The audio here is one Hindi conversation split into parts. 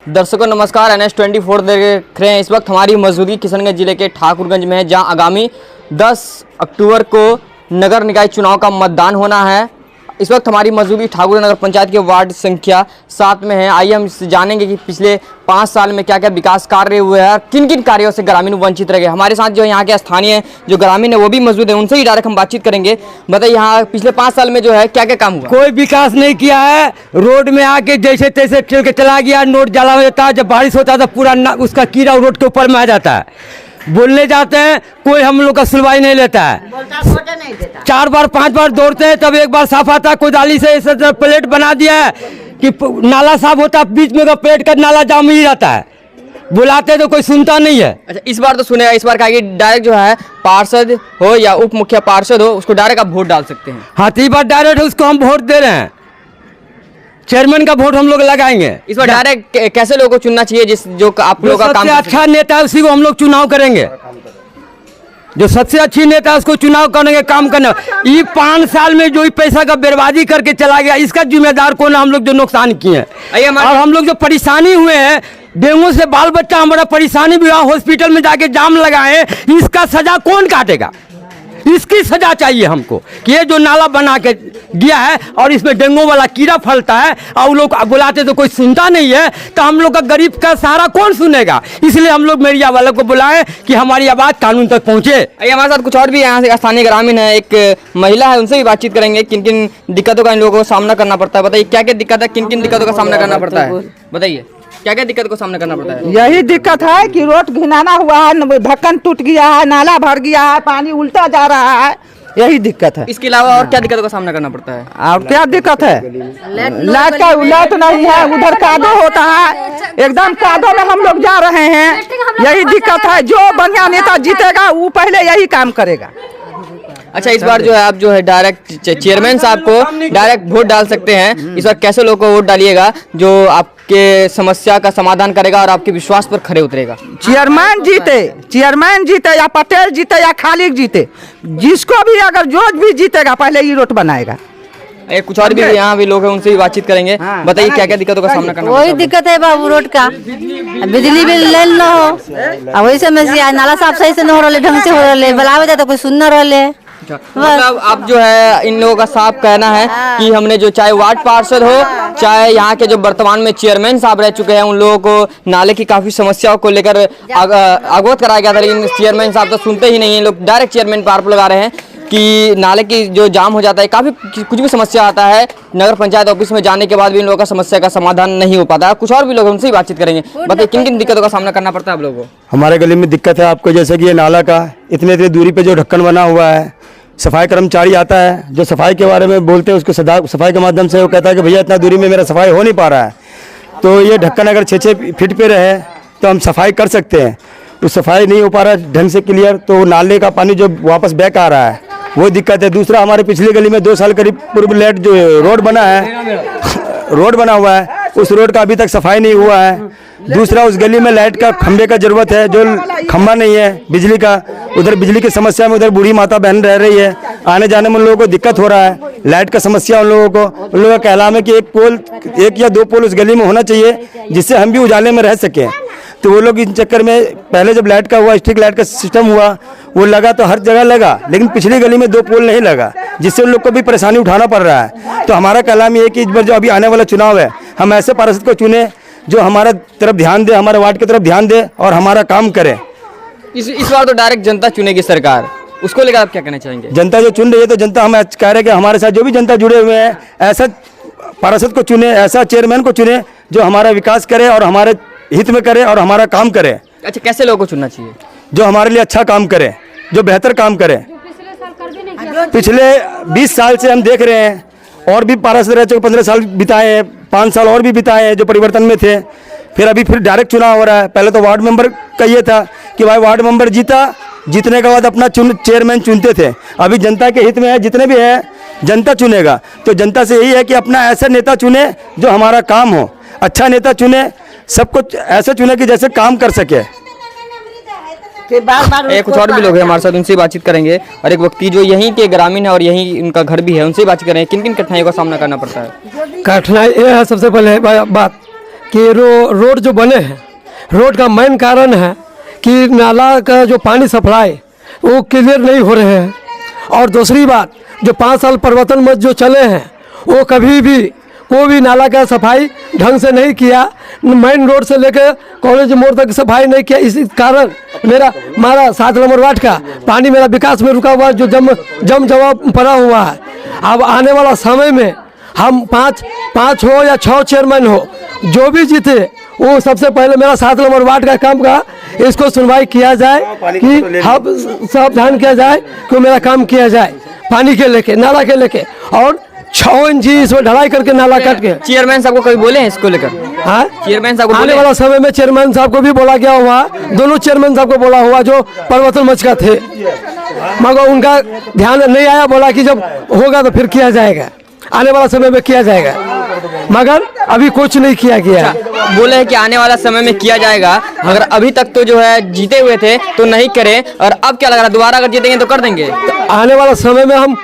दर्शकों नमस्कार, NS24 देख रहे हैं। इस वक्त हमारी मौजूदगी किशनगंज जिले के ठाकुरगंज में है, जहां आगामी 10 अक्टूबर को नगर निकाय चुनाव का मतदान होना है। इस वक्त हमारी मौजूदगी ठाकुर नगर पंचायत के वार्ड संख्या 7 में है। आइए हम इससे जानेंगे कि पिछले 5 साल में क्या क्या विकास कार्य हुए हैं और किन किन कार्यों से ग्रामीण वंचित रह गए। हमारे साथ जो यहाँ के स्थानीय जो ग्रामीण है वो भी मौजूद है, उनसे ही डायरेक्ट हम बातचीत करेंगे। बताइए यहाँ पिछले 5 साल में जो है क्या क्या काम हुआ? कोई विकास नहीं किया है। रोड में आके जैसे तैसे चल के चला गया, नोट जला हो जाता है। जब बारिश होता है तो पूरा उसका कीड़ा रोड के ऊपर में आ जाता है। बोलने जाते हैं कोई हम लोग का सुनवाई नहीं लेता है। 4 बार 5 बार दौड़ते हैं तब एक बार साफ आता है। कोदाली से ऐसा प्लेट बना दिया है कि नाला साफ होता है, बीच में का प्लेट का नाला जाम ही रहता है। बुलाते तो कोई सुनता नहीं है। अच्छा, इस बार तो सुनेगा, इस बार कहा कि डायरेक्ट जो है पार्षद हो या उप मुखिया पार्षद हो, उसको डायरेक्ट आप वोट डाल सकते हैं। हाँ, तो इस बार डायरेक्ट उसको हम वोट दे रहे हैं। चेयरमैन का वोट हम लोग लगाएंगे। इस बार डायरेक्ट कैसे लोगों को चुनना चाहिए जो आप लोगों का काम सबसे अच्छा नेता है उसी को हम लोग चुनाव करेंगे। जो सबसे अच्छी नेता है उसको चुनाव करेंगे, काम करने। ये 5 साल में जो पैसा का बर्बादी करके चला गया, इसका जिम्मेदार कौन है? हम लोग जो नुकसान किए हैं और हम लोग जो परेशानी हुए हैं, डेंगू से बाल बच्चा हमारा परेशानी भी हुआ, हॉस्पिटल में जाके जाम लगाए, इसका सजा कौन काटेगा? इसकी सजा चाहिए हमको कि ये जो नाला बना के गया है और इसमें डेंगू वाला कीड़ा फैलता है और लोग बुलाते तो कोई सुनता नहीं है, तो हम लोग का गरीब का सहारा कौन सुनेगा? इसलिए हम लोग मीडिया वालों को बुलाएं कि हमारी आवाज़ कानून तक पहुंचे। हमारे साथ कुछ और भी यहाँ से स्थानीय ग्रामीण है, एक महिला है, उनसे भी बातचीत करेंगे। किन किन दिक्कतों का इन लोगों को सामना करना पड़ता है, बताइए क्या क्या दिक्कत है, किन किन दिक्कतों का सामना करना पड़ता है? बताइए क्या क्या दिक्कत को सामना करना पड़ता है? यही दिक्कत है कि रोड घिनाना हुआ है, ढक्कन टूट गया है, नाला भर गया है, पानी उल्टा जा रहा है, यही दिक्कत है। इसके अलावा और क्या दिक्कतों का सामना करना पड़ता है? और क्या दिक्कत है? लाइट नहीं है, उधर कादो होता है, एकदम कादो में हम लोग जा रहे हैं। यही दिक्कत है। जो बढ़िया नेता जीतेगा वो पहले यही काम करेगा। अच्छा, इस बार जो है आप जो है डायरेक्ट चेयरमैन साहब को डायरेक्ट वोट डाल सकते हैं। इस बार कैसे लोगों को वोट डालिएगा जो आपके समस्या का समाधान करेगा और आपके विश्वास पर खरे उतरेगा? चेयरमैन जीते या पटेल जीते या खालिक जीते, जिसको भी अगर जो भी जीतेगा पहले ये रोड बनाएगा। कुछ और भी यहाँ भी लोग हैं, उनसे भी बातचीत करेंगे। बताइए क्या क्या दिक्कतों का सामना करना? वही दिक्कत है बाबू, रोड का बिजली बिल लेल न हो, वही समस्या। नाला साफ सही से न हो रहे, ढंग से हो रहे, बुलावे जाता कोई सुन न रहे। मतलब आप जो है इन लोगों का साफ कहना है कि हमने जो चाहे वार्ड पार्षद हो, चाहे यहाँ के जो वर्तमान में चेयरमैन साहब रह चुके हैं, उन लोगों को नाले की काफी समस्याओं को लेकर अवगत कराया गया था, लेकिन चेयरमैन साहब तो सुनते ही नहीं है। लोग डायरेक्ट चेयरमैन पर आरोप लगा रहे हैं कि नाले की जो जाम हो जाता है, काफी कुछ भी समस्या आता है, नगर पंचायत ऑफिस में जाने के बाद भी इन लोगों का समस्या का समाधान नहीं हो पाता है। कुछ और भी लोग, उनसे ही बातचीत करेंगे। बताइए किन किन दिक्कतों का सामना करना पड़ता है आप लोगों को? हमारे गली में दिक्कत है आपको, जैसे कि ये नाला का इतने दूरी पे जो ढक्कन बना हुआ है, सफाई कर्मचारी आता है जो सफाई के बारे में बोलते हैं, उसको सफाई के माध्यम से वो कहता है कि भैया इतना दूरी में मेरा सफाई हो नहीं पा रहा है, तो ये ढक्कन अगर 6-6 फीट पे रहे तो हम सफाई कर सकते हैं। उस सफाई नहीं हो पा रहा है ढंग से क्लियर, तो नाले का पानी जो वापस बैक आ रहा है वो दिक्कत है। दूसरा, हमारे पिछली गली में 2 साल करीब पूर्व लेट जो रोड बना हुआ है, उस रोड का अभी तक सफाई नहीं हुआ है। दूसरा, उस गली में लाइट का खंबे का जरूरत है, जो खंबा नहीं है बिजली का, उधर बिजली की समस्या में उधर बूढ़ी माता बहन रह रही है, आने जाने में उन लोगों को दिक्कत हो रहा है। लाइट का समस्या उन लोगों का कहना है कि एक या 2 पोल उस गली में होना चाहिए, जिससे हम भी उजाले में रह सकें। तो वो लोग इन चक्कर में, पहले जब लाइट का हुआ, स्ट्रीट लाइट का सिस्टम हुआ, वो लगा तो हर जगह लगा, लेकिन पिछली गली में 2 पोल नहीं लगा, जिससे उन लोग को भी परेशानी उठाना पड़ रहा है। तो हमारा कलाम ये है कि इस बार जो अभी आने वाला चुनाव है, हम ऐसे पार्षद को चुने जो हमारा तरफ ध्यान दे, हमारे वार्ड की तरफ ध्यान दे और हमारा काम करे। इस बार तो डायरेक्ट जनता चुनेगी सरकार, उसको लेकर आप क्या कहना चाहेंगे? जनता जो चुन रही है, तो जनता हम कह रहे हैं कि हमारे साथ जो भी जनता जुड़े हुए हैं, ऐसा पार्षद को चुने, ऐसा चेयरमैन को चुने जो हमारा विकास करे और हमारे हित में करे और हमारा काम करे। अच्छा, कैसे लोगों को चुनना चाहिए? जो हमारे लिए अच्छा काम करे, जो बेहतर काम करे। पिछले 20 साल से हम देख रहे हैं, और भी पार्षद रह चुके, 15 साल बिताए हैं, 5 साल और भी बिताए हैं जो परिवर्तन में थे। फिर डायरेक्ट चुनाव हो रहा है। पहले तो वार्ड मेंबर का ये था कि भाई वार्ड मेंबर जीतने के बाद अपना चेयरमैन चुनते थे। अभी जनता के हित में है, जितने भी है जनता चुनेगा। तो जनता से यही है कि अपना ऐसा नेता चुने जो हमारा काम हो, अच्छा नेता चुने, सब कुछ ऐसा चुने कि जैसे काम कर सके। कुछ और भी लोग हैं हमारे साथ, उनसे बातचीत करेंगे। और एक व्यक्ति जो यहीं के ग्रामीण है और यहीं उनका घर भी है, उनसे बातचीत करेंगे। किन किन कठिनाइयों का सामना करना पड़ता है? कठिनाई ये है, सबसे पहले बात कि रोड जो बने हैं, रोड का मेन कारण है कि नाला का जो पानी सप्लाई वो क्लियर नहीं हो रहे हैं। और दूसरी बात, जो 5 साल परिवर्तन मत जो चले हैं वो कभी भी कोई भी नाला का सफाई ढंग से नहीं किया। मेन रोड से लेकर कॉलेज मोड़ तक सफाई नहीं किया। इसी कारण हमारा 7 नंबर वार्ड का पानी मेरा विकास में रुका हुआ है, जो जम जवाब पड़ा हुआ है। अब आने वाला समय में हम 5 हो या 6 चेयरमैन हो, जो भी जीते वो सबसे पहले मेरा 7 नंबर वार्ड का काम का इसको सुनवाई किया जाए कि हम सब ध्यान किया जाए कि मेरा काम किया जाए पानी के लेके, नाला के लेके, और 6 इंच इसमें ढलाई करके नाला काट के। चेयरमैन साहब को कभी बोले हैं इसको लेकर? हाँ, चेयरमैन साहब को आने बोले? वाला समय में चेयरमैन साहब को भी बोला गया हुआ, दोनों चेयरमैन साहब को बोला हुआ जो परिवर्तन मंच का थे, मगर उनका ध्यान नहीं आया। बोला कि जब होगा तो फिर किया जाएगा, आने वाला समय में किया जाएगा, मगर अभी कुछ नहीं किया गया। बोले हैं कि आने वाला समय में किया जाएगा, मगर अभी तक तो जो है जीते हुए थे तो नहीं करे, और अब क्या लग रहा है दोबारा अगर जीतेंगे तो कर देंगे? तो आने वाला समय में हम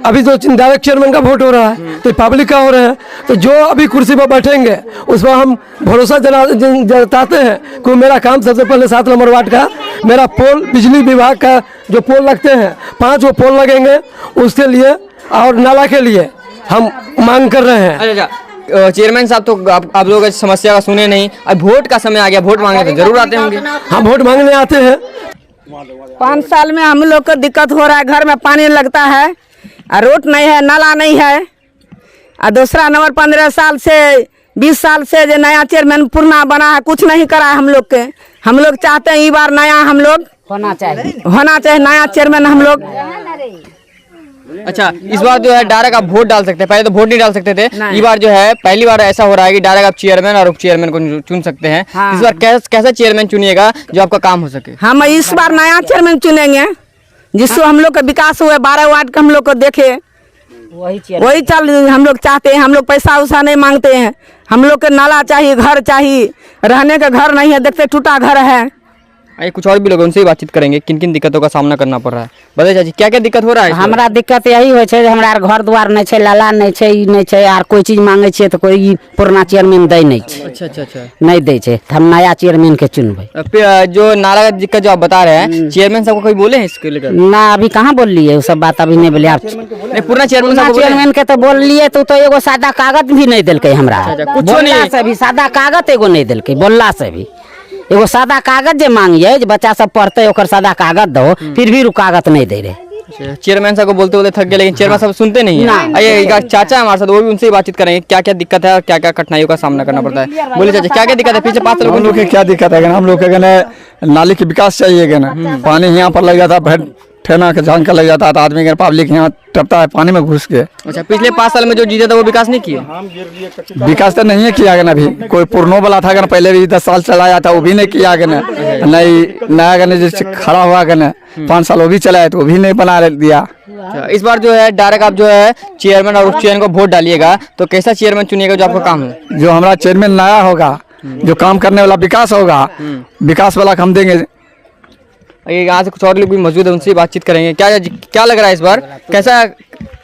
अभी जो डायरेक्ट चेयरमैन का वोट हो रहा है तो पब्लिक का हो रहा है, तो जो अभी कुर्सी पर बैठेंगे उस पर हम भरोसा जताते हैं कि मेरा काम सबसे पहले 7 नंबर वार्ड का मेरा पोल, बिजली विभाग का जो पोल लगते हैं 5 वो पोल लगेंगे, उसके लिए और नाला के लिए हम मांग कर रहे हैं। अच्छा, चेयरमैन साहब तो आप लोगों की समस्या का सुने नहीं, अब वोट का समय आ गया, वोट मांगने तो जरूर आते होंगे। हम वोट मांगने आते हैं। 5 साल में हम लोग को दिक्कत हो रहा है, घर में पानी लगता है, रोड नहीं है, नाला नहीं है। और दूसरा नंबर 15 साल से 20 साल से जो नया चेयरमैन पुराना बना है, कुछ नहीं करा है हम लोग के। हम लोग चाहते हैं इस बार नया हम लोग होना चाहिए नया चेयरमैन हम लोग। अच्छा, इस बार जो है डायरेक्ट आप वोट डाल सकते हैं, पहले तो वोट नहीं डाल सकते थे। इस बार जो है पहली बार ऐसा हो रहा है कि डायरेक्ट आप चेयरमैन और उप चेयरमैन को चुन सकते हैं। हाँ। इस बार कैसा चेयरमैन चुनिएगा जो आपका काम हो सके? हम इस बार नया चेयरमैन चुनेंगे जिससे हम लोग का विकास हुए, 12 वार्ड का हम लोग को देखे, वही चल हम लोग चाहते हैं। हम लोग पैसा उसा नहीं मांगते हैं, हम लोग के नाला चाहिए, घर चाहिए, रहने का घर नहीं है, देखते टूटा घर है। आइए कुछ और भी लोग उनसे ही बातचीत करेंगे, किन किन दिक्कतों का सामना करना पड़ रहा है। बताइए चाची, क्या क्या दिक्कत हो रहा है? हमरा दिक्कत यही हो छै, हमरा घर द्वार नहीं छै, लाला नहीं छै, ई नहीं छै, आर कोई चीज मांगे छियै तो कोई पुराना चेयरमैन दे नहीं छै। अच्छा, नहीं दे छै, हम नया चेयरमैन के चुनबै। जो नाला का दिक्कत जो आप बता रहे हैं, चेयरमैन साहब को कोई बोले हैं इसके लेकर? ना, अभी कहाँ बोल लिए वो सब बात, अभी नहीं बोले। आप पूरा चेयरमैन के तो बोल लिए तो एगो सादा कागज भी नहीं दिलकै हमरा, कुछो नहीं, से भी सादा कागज एगो नहीं दिलकै, बोलला से भी। एगो सादा कागज जे मांगिए, बच्चा सब पढ़ते ओकर सादा कागज दो, फिर भी कागज नहीं दे रहे। चेयरमैन साहब को बोलते बोलते थक गए, लेकिन चेयरमैन साहब सुनते नहीं है। आइए एक चाचा है हमारे साथ, वो भी उनसे ही बातचीत करेंगे, क्या क्या दिक्कत है और क्या क्या कठिनाइयों का सामना करना पड़ता है। बोले चाचा, क्या क्या दिक्कत है? पीछे 5 हम लोग के क्या दिक्कत है? हम लोग के नाली के विकास चाहिए, पानी यहाँ पर लग जाता है, ठेना के झांका लग जाता है, तो आदमी के पब्लिक यहाँ टपता है पानी में घुस के। अच्छा, पिछले 5 साल में जो जीता था वो विकास नहीं किया? विकास तो नहीं किया गया अभी। कोई पुरनो वाला था पहले भी 10 साल चलाया था, वो भी नहीं किया गया। नहीं नया गने जैसे खड़ा हुआ गया 5 साल वो भी चलाया तो वो भी नहीं बना दिया। अच्छा, इस बार जो है डायरेक्ट आप जो है चेयरमैन और उप चेयरमैन को वोट डालिएगा, तो कैसा चेयरमैन चुनिएगा जो आपका काम है? जो हमारा चेयरमैन नया होगा, जो काम करने वाला विकास होगा, विकास वाला हम देंगे। यहाँ से कुछ और लोग भी मौजूद है, उनसे बातचीत करेंगे। क्या लग रहा है इस बार कैसा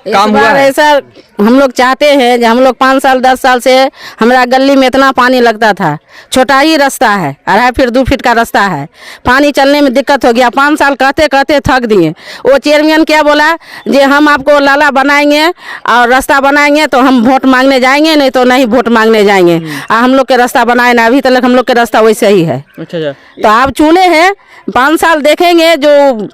काम हुआ है? ऐसा हम लोग चाहते हैं जो हम लोग 5 साल 10 साल से हमारा गली में इतना पानी लगता था, छोटा ही रास्ता है, 2.5 फीट 2 फीट का रास्ता है, पानी चलने में दिक्कत हो गया। 5 साल कहते कहते थक दिए। वो चेयरमैन क्या बोला, जे हम आपको लाला बनाएंगे और रास्ता बनाएंगे तो हम वोट मांगने जाएंगे, नहीं तो नहीं वोट मांगने जाएंगे। हम लोग के रास्ता बनाए ना, अभी तक हम लोग के रास्ता वैसे ही है। अच्छा, तो आप चुने हैं, 5 साल देखेंगे, जो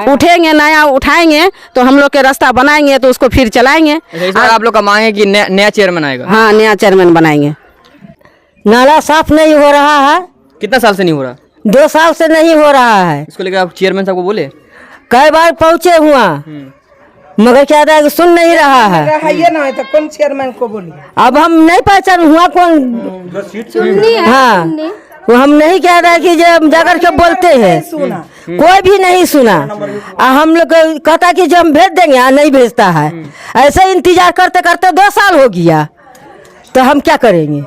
उठेंगे नया उठाएंगे तो हम लोग के रास्ता बनाएंगे तो उसको फिर चलाएंगे। इस बार आप लोग का मांग है कि नया चेयरमैन आएगा? हाँ, नया चेयरमैन बनाएंगे। नाला साफ नहीं हो रहा है, कितना साल से नहीं हो रहा? 2 साल से नहीं हो रहा है। इसको लेकर आप चेयरमैन साहब को बोले? कई बार पहुँचे हुआ, मगर क्या है सुन नहीं रहा है। ये ना है तो कौन चेयरमैन को बोलिए? अब हम नहीं पहचान हुआ कौन। हाँ, वो हम नहीं कह रहे कि जब जाकर के बोलते हैं, कोई भी नहीं सुना। हम लोग कहता कि जब हम भेज देंगे, नहीं भेजता है। ऐसे इंतजार करते करते 2 साल हो गया, तो हम क्या करेंगे?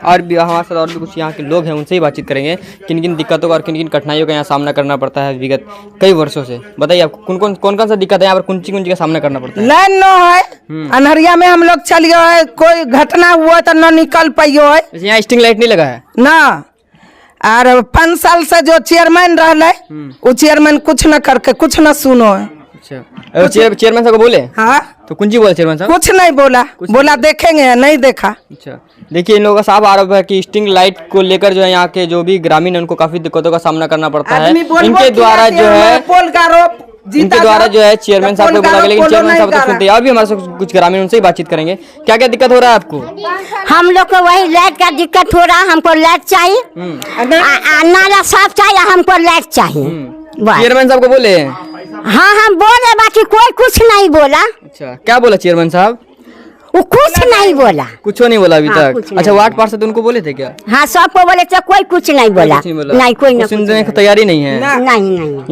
और भी हमारे साथ और भी कुछ यहाँ के लोग हैं, उनसे ही बातचीत करेंगे किन किन दिक्कतों का और किन किन कठिनाइयों का यहाँ सामना करना पड़ता है विगत कई वर्षों से। बताइए आपको कौन कौन सा दिक्कत है यहाँ पर, कौन सी का सामना करना पड़ता है? लाइन न है, अनहरिया में हम लोग चलियो है, कोई घटना हुआ तो न निकल पाइयो है यहाँ स्ट्रिंग लाइट नहीं लगा है ना। और 5 साल से जो चेयरमैन रहले वो चेयरमैन कुछ न करके कुछ न सुनो है। अच्छा, चेयरमैन साहब को बोले? हाँ, तो कुंजी बोले चेयरमैन साहब? कुछ नहीं बोला, बोला देखेंगे, नहीं देखा। अच्छा, देखिए इन लोगों का साफ आरोप है कि स्ट्रिंग लाइट को लेकर जो है यहाँ के जो भी ग्रामीण है उनको काफी दिक्कतों का सामना करना पड़ता है। इनके द्वारा जो है पोल का आरोप इनके द्वारा जो है चेयरमैन साहब को बोला गया, लेकिन चेयरमैन साहब तो सुनते हैं। और भी हमारे साथ कुछ ग्रामीण उनसे ही बातचीत करेंगे। क्या क्या दिक्कत हो रहा है आपको? हम लोग को वही लाइट का दिक्कत हो रहा है, हमको लाइट चाहिए, नाला साफ चाहिए, हमको लाइट चाहिए। चेयरमैन साहब को बोले? हाँ हम बोले, बाकी कोई कुछ नहीं बोला। अच्छा, क्या बोला चेयरमैन साहब? वो कुछ नहीं बोला, कुछ नहीं बोला अभी हाँ, कुछ तक? नहीं अच्छा, वार्ड पार्षद उनको बोले थे क्या? हाँ सबको बोले थे, कोई कुछ नहीं बोला, नहीं कोई सुनने की तैयारी नहीं है। नहीं।